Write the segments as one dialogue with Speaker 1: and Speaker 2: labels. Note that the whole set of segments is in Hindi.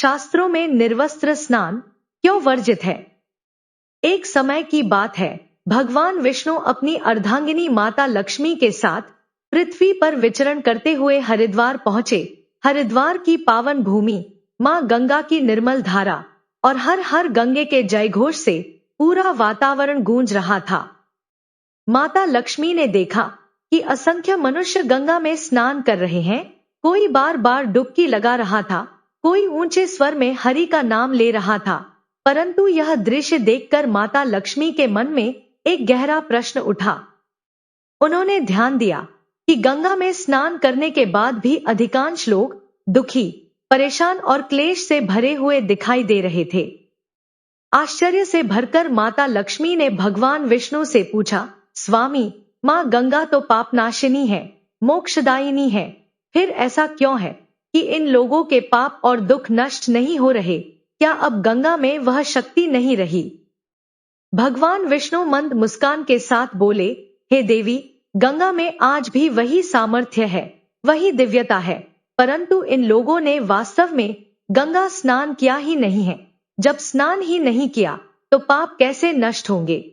Speaker 1: शास्त्रों में निर्वस्त्र स्नान क्यों वर्जित है? एक समय की बात है, भगवान विष्णु अपनी अर्धांगिनी माता लक्ष्मी के साथ पृथ्वी पर विचरण करते हुए हरिद्वार पहुंचे। हरिद्वार की पावन भूमि, मां गंगा की निर्मल धारा और हर हर गंगे के जयघोष से पूरा वातावरण गूंज रहा था। माता लक्ष्मी ने देखा कि असंख्य मनुष्य गंगा में स्नान कर रहे हैं। कोई बार बार डुबकी लगा रहा था, कोई ऊंचे स्वर में हरि का नाम ले रहा था। परंतु यह दृश्य देखकर माता लक्ष्मी के मन में एक गहरा प्रश्न उठा। उन्होंने ध्यान दिया कि गंगा में स्नान करने के बाद भी अधिकांश लोग दुखी, परेशान और क्लेश से भरे हुए दिखाई दे रहे थे। आश्चर्य से भरकर माता लक्ष्मी ने भगवान विष्णु से पूछा, स्वामी, मां गंगा तो पापनाशिनी है, मोक्षदायिनी है, फिर ऐसा क्यों है कि इन लोगों के पाप और दुख नष्ट नहीं हो रहे? क्या अब गंगा में वह शक्ति नहीं रही? भगवान विष्णु मंद मुस्कान के साथ बोले, हे देवी, गंगा में आज भी वही सामर्थ्य है, वही दिव्यता है, परंतु इन लोगों ने वास्तव में गंगा स्नान किया ही नहीं है। जब स्नान ही नहीं किया तो पाप कैसे नष्ट होंगे?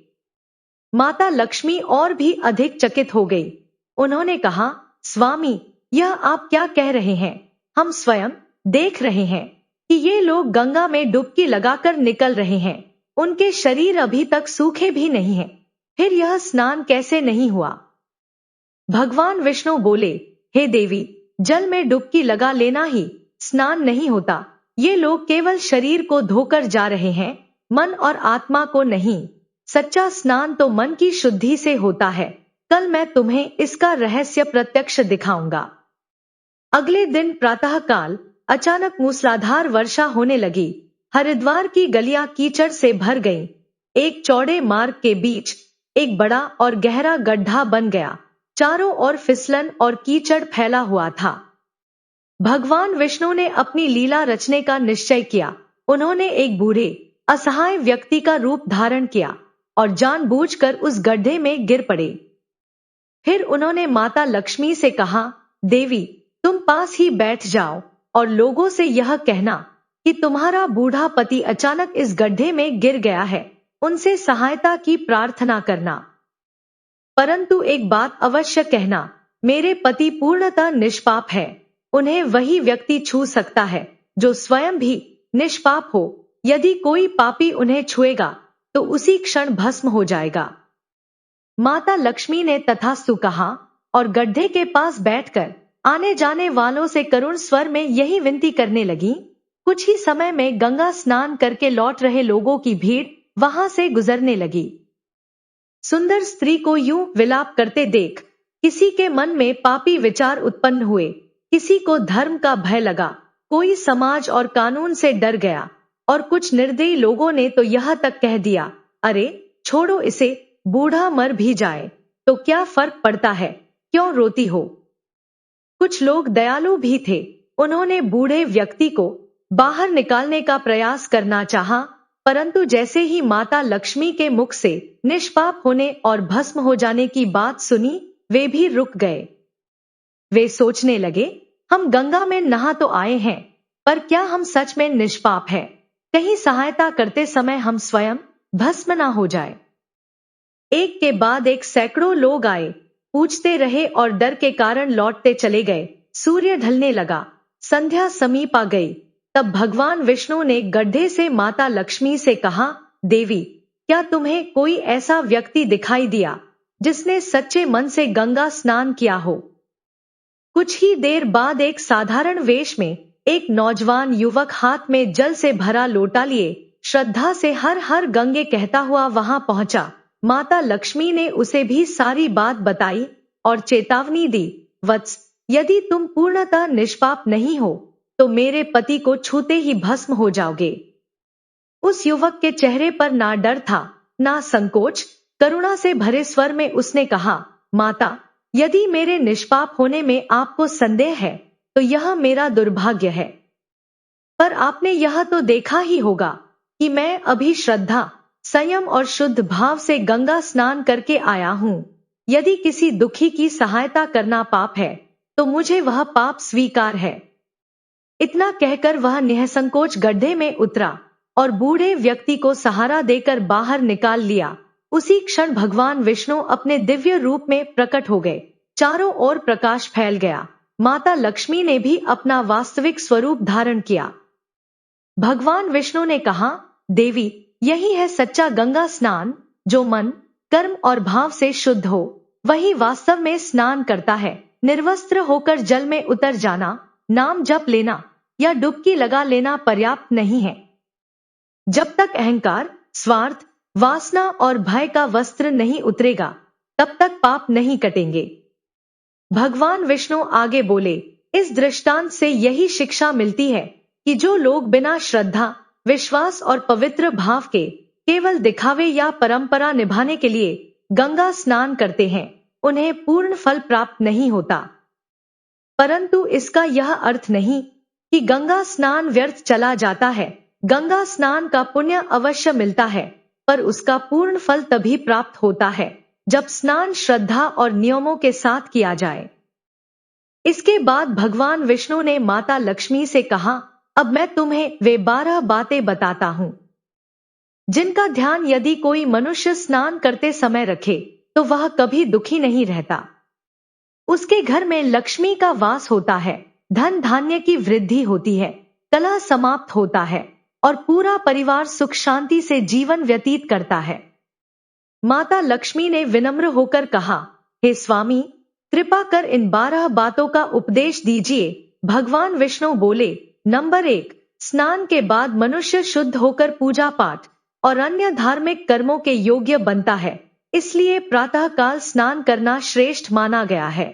Speaker 1: माता लक्ष्मी और भी अधिक चकित हो गई। उन्होंने कहा, स्वामी, यह आप क्या कह रहे हैं? हम स्वयं देख रहे हैं कि ये लोग गंगा में डुबकी लगाकर निकल रहे हैं। उनके शरीर अभी तक सूखे भी नहीं हैं, फिर यह स्नान कैसे नहीं हुआ? भगवान विष्णु बोले, हे देवी, जल में डुबकी लगा लेना ही स्नान नहीं होता। ये लोग केवल शरीर को धोकर जा रहे हैं, मन और आत्मा को नहीं। सच्चा स्नान तो मन की शुद्धि से होता है। कल मैं तुम्हें इसका रहस्य प्रत्यक्ष दिखाऊंगा। अगले दिन प्रातःकाल अचानक मूसलाधार वर्षा होने लगी। हरिद्वार की गलियां कीचड़ से भर गईं। एक चौड़े मार्ग के बीच एक बड़ा और गहरा गड्ढा बन गया। चारों ओर फिसलन और कीचड़ फैला हुआ था। भगवान विष्णु ने अपनी लीला रचने का निश्चय किया। उन्होंने एक बूढ़े, असहाय व्यक्ति का रूप धारण किया और जानबूझकर उस गड्ढे में गिर पड़े। फिर उन्होंने माता लक्ष्मी से कहा, देवी, तुम पास ही बैठ जाओ और लोगों से यह कहना कि तुम्हारा बूढ़ा पति अचानक इस गड्ढे में गिर गया है। उनसे सहायता की प्रार्थना करना। परंतु एक बात अवश्य कहना, मेरे पति पूर्णतः निष्पाप है। उन्हें वही व्यक्ति छू सकता है जो स्वयं भी निष्पाप हो। यदि कोई पापी उन्हें छुएगा तो उसी क्षण भस्म हो जाएगा। माता लक्ष्मी ने तथास्तु कहा और गड्ढे के पास बैठकर आने जाने वालों से करुण स्वर में यही विनती करने लगी। कुछ ही समय में गंगा स्नान करके लौट रहे लोगों की भीड़ वहां से गुजरने लगी। सुंदर स्त्री को यूं विलाप करते देख किसी के मन में पापी विचार उत्पन्न हुए, किसी को धर्म का भय लगा, कोई समाज और कानून से डर गया और कुछ निर्दयी लोगों ने तो यह तक कह दिया, अरे छोड़ो इसे, बूढ़ा मर भी जाए तो क्या फर्क पड़ता है, क्यों रोती हो? कुछ लोग दयालु भी थे। उन्होंने बूढ़े व्यक्ति को बाहर निकालने का प्रयास करना चाहा, परंतु जैसे ही माता लक्ष्मी के मुख से निष्पाप होने और भस्म हो जाने की बात सुनी, वे भी रुक गए। वे सोचने लगे, हम गंगा में नहा तो आए हैं, पर क्या हम सच में निष्पाप हैं? कहीं सहायता करते समय हम स्वयं भस्म ना हो जाए। एक के बाद एक सैकड़ों लोग आए, पूछते रहे और डर के कारण लौटते चले गए। सूर्य ढलने लगा, संध्या समीप आ गई। तब भगवान विष्णु ने गड्ढे से माता लक्ष्मी से कहा, देवी, क्या तुम्हें कोई ऐसा व्यक्ति दिखाई दिया जिसने सच्चे मन से गंगा स्नान किया हो? कुछ ही देर बाद एक साधारण वेश में एक नौजवान युवक हाथ में जल से भरा लोटा लिए श्रद्धा से हर हर गंगे कहता हुआ वहां पहुंचा। माता लक्ष्मी ने उसे भी सारी बात बताई और चेतावनी दी, वत्स, यदि तुम पूर्णतः निष्पाप नहीं हो तो मेरे पति को छूते ही भस्म हो जाओगे। उस युवक के चेहरे पर ना डर था, ना संकोच। करुणा से भरे स्वर में उसने कहा, माता, यदि मेरे निष्पाप होने में आपको संदेह है तो यह मेरा दुर्भाग्य है, पर आपने यह तो देखा ही होगा कि मैं अभी श्रद्धा, संयम और शुद्ध भाव से गंगा स्नान करके आया हूं। यदि किसी दुखी की सहायता करना पाप है तो मुझे वह पाप स्वीकार है। इतना कहकर वह निःसंकोच गड्ढे में उतरा और बूढ़े व्यक्ति को सहारा देकर बाहर निकाल लिया। उसी क्षण भगवान विष्णु अपने दिव्य रूप में प्रकट हो गए। चारों ओर प्रकाश फैल गया। माता लक्ष्मी ने भी अपना वास्तविक स्वरूप धारण किया। भगवान विष्णु ने कहा, देवी, यही है सच्चा गंगा स्नान। जो मन, कर्म और भाव से शुद्ध हो, वही वास्तव में स्नान करता है। निर्वस्त्र होकर जल में उतर जाना, नाम जप लेना या डुबकी लगा लेना पर्याप्त नहीं है। जब तक अहंकार, स्वार्थ, वासना और भय का वस्त्र नहीं उतरेगा, तब तक पाप नहीं कटेंगे। भगवान विष्णु आगे बोले, इस दृष्टांत से यही शिक्षा मिलती है कि जो लोग बिना श्रद्धा, विश्वास और पवित्र भाव के केवल दिखावे या परंपरा निभाने के लिए गंगा स्नान करते हैं, उन्हें पूर्ण फल प्राप्त नहीं होता। परंतु इसका यह अर्थ नहीं कि गंगा स्नान व्यर्थ चला जाता है। गंगा स्नान का पुण्य अवश्य मिलता है, पर उसका पूर्ण फल तभी प्राप्त होता है जब स्नान श्रद्धा और नियमों के साथ किया जाए। इसके बाद भगवान विष्णु ने माता लक्ष्मी से कहा, अब मैं तुम्हें वे 12 बातें बताता हूं जिनका ध्यान यदि कोई मनुष्य स्नान करते समय रखे तो वह कभी दुखी नहीं रहता। उसके घर में लक्ष्मी का वास होता है, धन धान्य की वृद्धि होती है, कलह समाप्त होता है और पूरा परिवार सुख शांति से जीवन व्यतीत करता है। माता लक्ष्मी ने विनम्र होकर कहा, हे स्वामी, कृपा कर इन 12 बातों का उपदेश दीजिए। भगवान विष्णु बोले, नंबर 1, स्नान के बाद मनुष्य शुद्ध होकर पूजा पाठ और अन्य धार्मिक कर्मों के योग्य बनता है, इसलिए प्रातःकाल स्नान करना श्रेष्ठ माना गया है।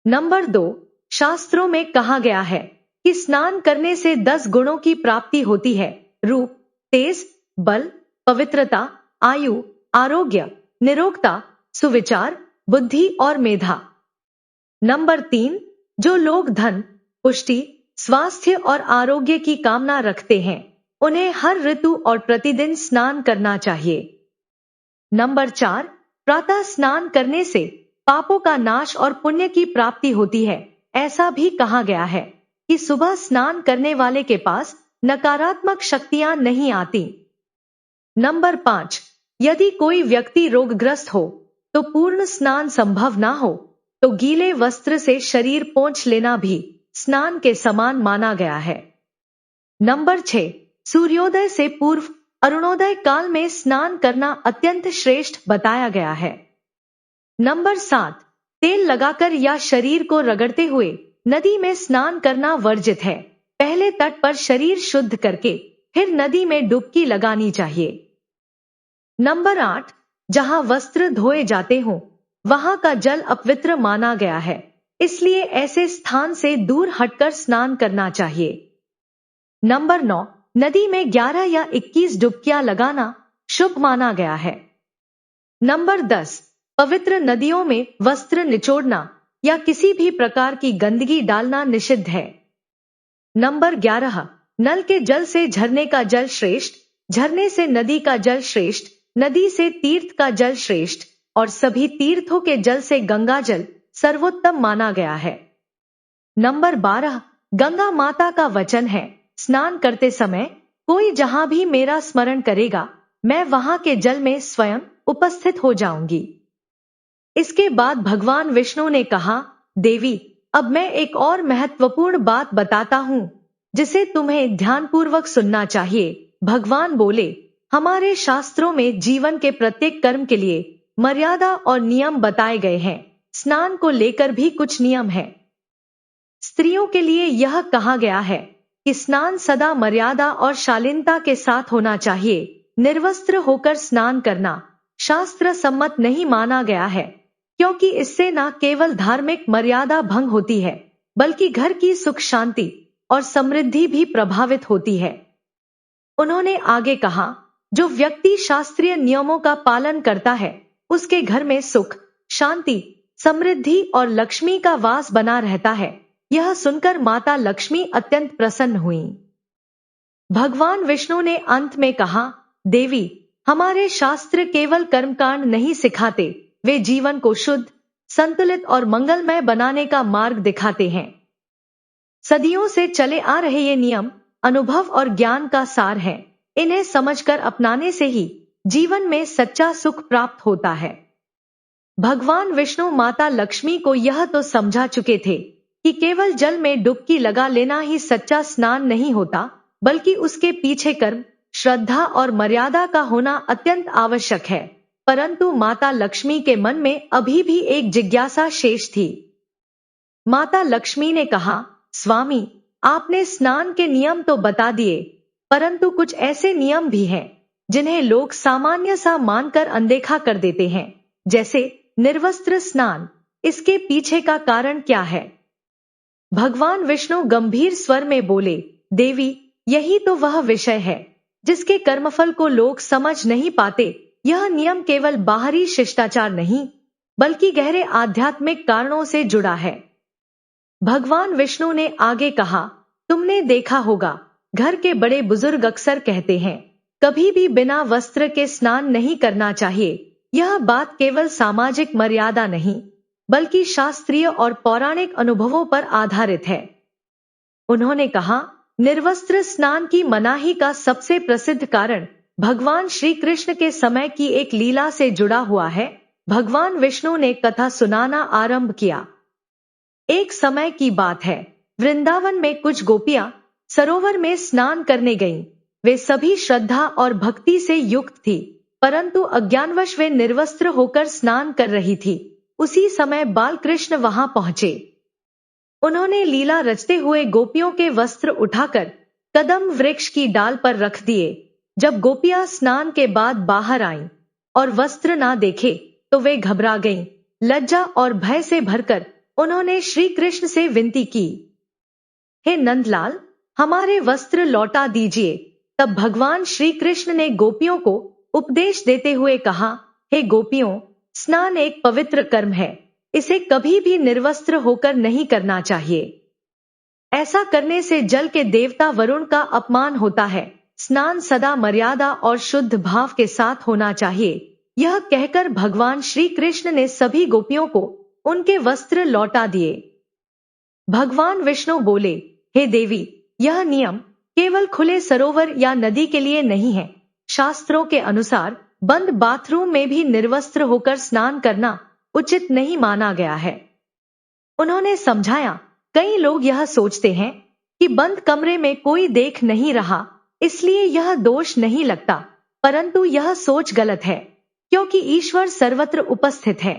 Speaker 1: नंबर 2, शास्त्रों में कहा गया है कि स्नान करने से 10 गुणों की प्राप्ति होती है: रूप, तेज, बल, पवित्रता, आयु, आरोग्य, निरोगता, सुविचार, बुद्धि और मेधा। नंबर 3, जो लोग धन, पुष्टि, स्वास्थ्य और आरोग्य की कामना रखते हैं, उन्हें हर ऋतु और प्रतिदिन स्नान करना चाहिए। नंबर 4, प्रातः स्नान करने से पापों का नाश और पुण्य की प्राप्ति होती है। ऐसा भी कहा गया है कि सुबह स्नान करने वाले के पास नकारात्मक शक्तियां नहीं आती। नंबर 5, यदि कोई व्यक्ति रोगग्रस्त हो तो पूर्ण स्नान संभव ना हो तो गीले वस्त्र से शरीर पोंछ लेना भी स्नान के समान माना गया है। नंबर 6, सूर्योदय से पूर्व अरुणोदय काल में स्नान करना अत्यंत श्रेष्ठ बताया गया है। नंबर 7, तेल लगाकर या शरीर को रगड़ते हुए नदी में स्नान करना वर्जित है। पहले तट पर शरीर शुद्ध करके फिर नदी में डुबकी लगानी चाहिए। नंबर 8, जहां वस्त्र धोए जाते हों वहां का जल अपवित्र माना गया है, इसलिए ऐसे स्थान से दूर हटकर स्नान करना चाहिए। नंबर 9, नदी में 11 या 21 डुबकियां लगाना शुभ माना गया है। नंबर 10, पवित्र नदियों में वस्त्र निचोड़ना या किसी भी प्रकार की गंदगी डालना निषिद्ध है। नंबर 11, नल के जल से झरने का जल श्रेष्ठ, झरने से नदी का जल श्रेष्ठ, नदी से तीर्थ का जल श्रेष्ठ और सभी तीर्थों के जल से गंगा जल सर्वोत्तम माना गया है। नंबर 12, गंगा माता का वचन है, स्नान करते समय कोई जहां भी मेरा स्मरण करेगा, मैं वहां के जल में स्वयं उपस्थित हो जाऊंगी। इसके बाद भगवान विष्णु ने कहा, देवी, अब मैं एक और महत्वपूर्ण बात बताता हूं जिसे तुम्हें ध्यानपूर्वक सुनना चाहिए। भगवान बोले, हमारे शास्त्रों में जीवन के प्रत्येक कर्म के लिए मर्यादा और नियम बताए गए हैं। स्नान को लेकर भी कुछ नियम है। स्त्रियों के लिए यह कहा गया है कि स्नान सदा मर्यादा और शालीनता के साथ होना चाहिए। निर्वस्त्र होकर स्नान करना शास्त्र सम्मत नहीं माना गया है, क्योंकि इससे न केवल धार्मिक मर्यादा भंग होती है, बल्कि घर की सुख शांति और समृद्धि भी प्रभावित होती है। उन्होंने आगे कहा, जो व्यक्ति शास्त्रीय नियमों का पालन करता है, उसके घर में सुख, शांति, समृद्धि और लक्ष्मी का वास बना रहता है। यह सुनकर माता लक्ष्मी अत्यंत प्रसन्न हुई। भगवान विष्णु ने अंत में कहा, देवी, हमारे शास्त्र केवल कर्मकांड नहीं सिखाते, वे जीवन को शुद्ध, संतुलित और मंगलमय बनाने का मार्ग दिखाते हैं। सदियों से चले आ रहे ये नियम अनुभव और ज्ञान का सार है। इन्हें समझकर अपनाने से ही जीवन में सच्चा सुख प्राप्त होता है। भगवान विष्णु माता लक्ष्मी को यह तो समझा चुके थे कि केवल जल में डुबकी लगा लेना ही सच्चा स्नान नहीं होता, बल्कि उसके पीछे कर्म, श्रद्धा और मर्यादा का होना अत्यंत आवश्यक है। परंतु माता लक्ष्मी के मन में अभी भी एक जिज्ञासा शेष थी। माता लक्ष्मी ने कहा, स्वामी, आपने स्नान के नियम तो बता दिए, परंतु कुछ ऐसे नियम भी हैं जिन्हें लोग सामान्य सा मानकर अनदेखा कर देते हैं, जैसे निर्वस्त्र स्नान। इसके पीछे का कारण क्या है? भगवान विष्णु गंभीर स्वर में बोले, देवी, यही तो वह विषय है जिसके कर्मफल को लोग समझ नहीं पाते। यह नियम केवल बाहरी शिष्टाचार नहीं, बल्कि गहरे आध्यात्मिक कारणों से जुड़ा है। भगवान विष्णु ने आगे कहा, तुमने देखा होगा, घर के बड़े बुजुर्ग अक्सर कहते हैं, कभी भी बिना वस्त्र के स्नान नहीं करना चाहिए। यह बात केवल सामाजिक मर्यादा नहीं, बल्कि शास्त्रीय और पौराणिक अनुभवों पर आधारित है। उन्होंने कहा, निर्वस्त्र स्नान की मनाही का सबसे प्रसिद्ध कारण भगवान श्री कृष्ण के समय की एक लीला से जुड़ा हुआ है। भगवान विष्णु ने कथा सुनाना आरंभ किया। एक समय की बात है, वृंदावन में कुछ गोपियां सरोवर में स्नान करने गईं। वे सभी श्रद्धा और भक्ति से युक्त थी, परंतु अज्ञानवश वे निर्वस्त्र होकर स्नान कर रही थी। उसी समय बाल कृष्ण वहां पहुंचे। उन्होंने लीला रचते हुए गोपियों के वस्त्र उठाकर कदम वृक्ष की डाल पर रख दिए। जब गोपियां स्नान के बाद बाहर आईं और वस्त्र ना देखे तो वे घबरा गईं। लज्जा और भय से भरकर उन्होंने श्री कृष्ण से विनती की, हे नंदलाल, हमारे वस्त्र लौटा दीजिए। तब भगवान श्री कृष्ण ने गोपियों को उपदेश देते हुए कहा, हे गोपियों, स्नान एक पवित्र कर्म है। इसे कभी भी निर्वस्त्र होकर नहीं करना चाहिए। ऐसा करने से जल के देवता वरुण का अपमान होता है। स्नान सदा मर्यादा और शुद्ध भाव के साथ होना चाहिए। यह कहकर भगवान श्री कृष्ण ने सभी गोपियों को उनके वस्त्र लौटा दिए। भगवान विष्णु बोले, हे देवी, यह नियम केवल खुले सरोवर या नदी के लिए नहीं है। शास्त्रों के अनुसार बंद बाथरूम में भी निर्वस्त्र होकर स्नान करना उचित नहीं माना गया है। उन्होंने समझाया, कई लोग यह सोचते हैं कि बंद कमरे में कोई देख नहीं रहा, इसलिए यह दोष नहीं लगता, परंतु यह सोच गलत है, क्योंकि ईश्वर सर्वत्र उपस्थित है।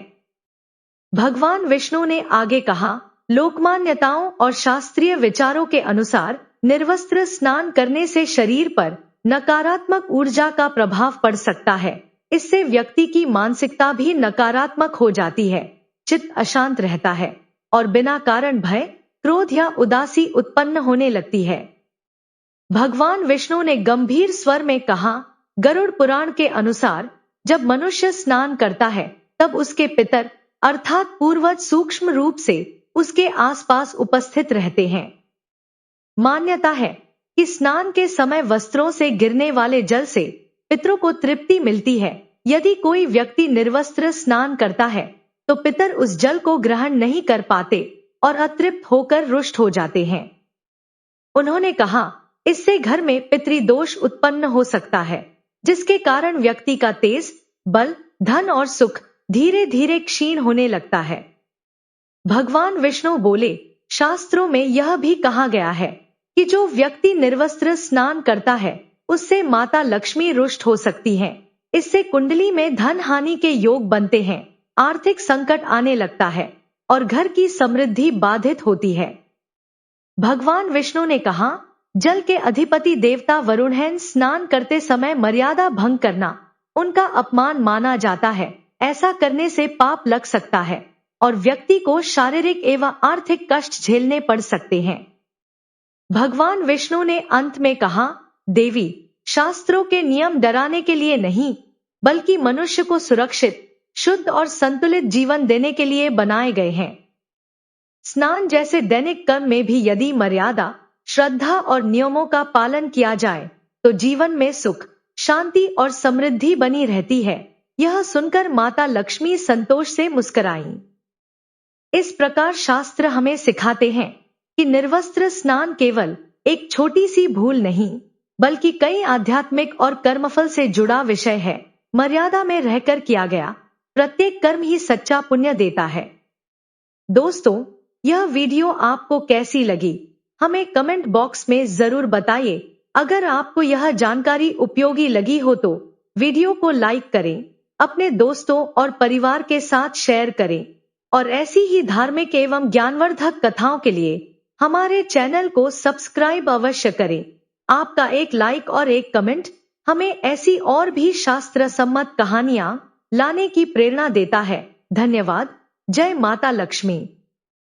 Speaker 1: भगवान विष्णु ने आगे कहा, लोकमान्यताओं और शास्त्रीय विचारों के अनुसार निर्वस्त्र स्नान करने से शरीर पर नकारात्मक ऊर्जा का प्रभाव पड़ सकता है। इससे व्यक्ति की मानसिकता भी नकारात्मक हो जाती है, चित्त अशांत रहता है और बिना कारण भय, क्रोध या उदासी उत्पन्न होने लगती है। भगवान विष्णु ने गंभीर स्वर में कहा, गरुड़ पुराण के अनुसार जब मनुष्य स्नान करता है तब उसके पितर अर्थात पूर्वज सूक्ष्म रूप से उसके आसपास उपस्थित रहते हैं। मान्यता है कि स्नान के समय वस्त्रों से गिरने वाले जल से पितरों को तृप्ति मिलती है। यदि कोई व्यक्ति निर्वस्त्र स्नान करता है तो पितर उस जल को ग्रहण नहीं कर पाते और अतृप्त होकर रुष्ट हो जाते हैं। उन्होंने कहा, इससे घर में पितृदोष उत्पन्न हो सकता है, जिसके कारण व्यक्ति का तेज, बल, धन और सुख धीरे धीरे क्षीण होने लगता है। भगवान विष्णु बोले, शास्त्रों में यह भी कहा गया है कि जो व्यक्ति निर्वस्त्र स्नान करता है उससे माता लक्ष्मी रुष्ट हो सकती हैं। इससे कुंडली में धन हानि के योग बनते हैं, आर्थिक संकट आने लगता है और घर की समृद्धि बाधित होती है। भगवान विष्णु ने कहा, जल के अधिपति देवता वरुण हैं। स्नान करते समय मर्यादा भंग करना उनका अपमान माना जाता है। ऐसा करने से पाप लग सकता है और व्यक्ति को शारीरिक एवं आर्थिक कष्ट झेलने पड़ सकते हैं। भगवान विष्णु ने अंत में कहा, देवी, शास्त्रों के नियम डराने के लिए नहीं, बल्कि मनुष्य को सुरक्षित, शुद्ध और संतुलित जीवन देने के लिए बनाए गए हैं। स्नान जैसे दैनिक कर्म में भी यदि मर्यादा, श्रद्धा और नियमों का पालन किया जाए तो जीवन में सुख, शांति और समृद्धि बनी रहती है। यह सुनकर माता लक्ष्मी संतोष से मुस्कुराईं। इस प्रकार शास्त्र हमें सिखाते हैं कि निर्वस्त्र स्नान केवल एक छोटी सी भूल नहीं, बल्कि कई आध्यात्मिक और कर्मफल से जुड़ा विषय है। मर्यादा में रहकर किया गया प्रत्येक कर्म ही सच्चा पुण्य देता है। दोस्तों, यह वीडियो आपको कैसी लगी, हमें कमेंट बॉक्स में जरूर बताइए। अगर आपको यह जानकारी उपयोगी लगी हो तो वीडियो को लाइक करें, अपने दोस्तों और परिवार के साथ शेयर करें और ऐसी ही धार्मिक एवं ज्ञानवर्धक कथाओं के लिए हमारे चैनल को सब्सक्राइब अवश्य करें। आपका एक लाइक और एक कमेंट हमें ऐसी और भी शास्त्र सम्मत कहानियां लाने की प्रेरणा देता है। धन्यवाद। जय माता लक्ष्मी।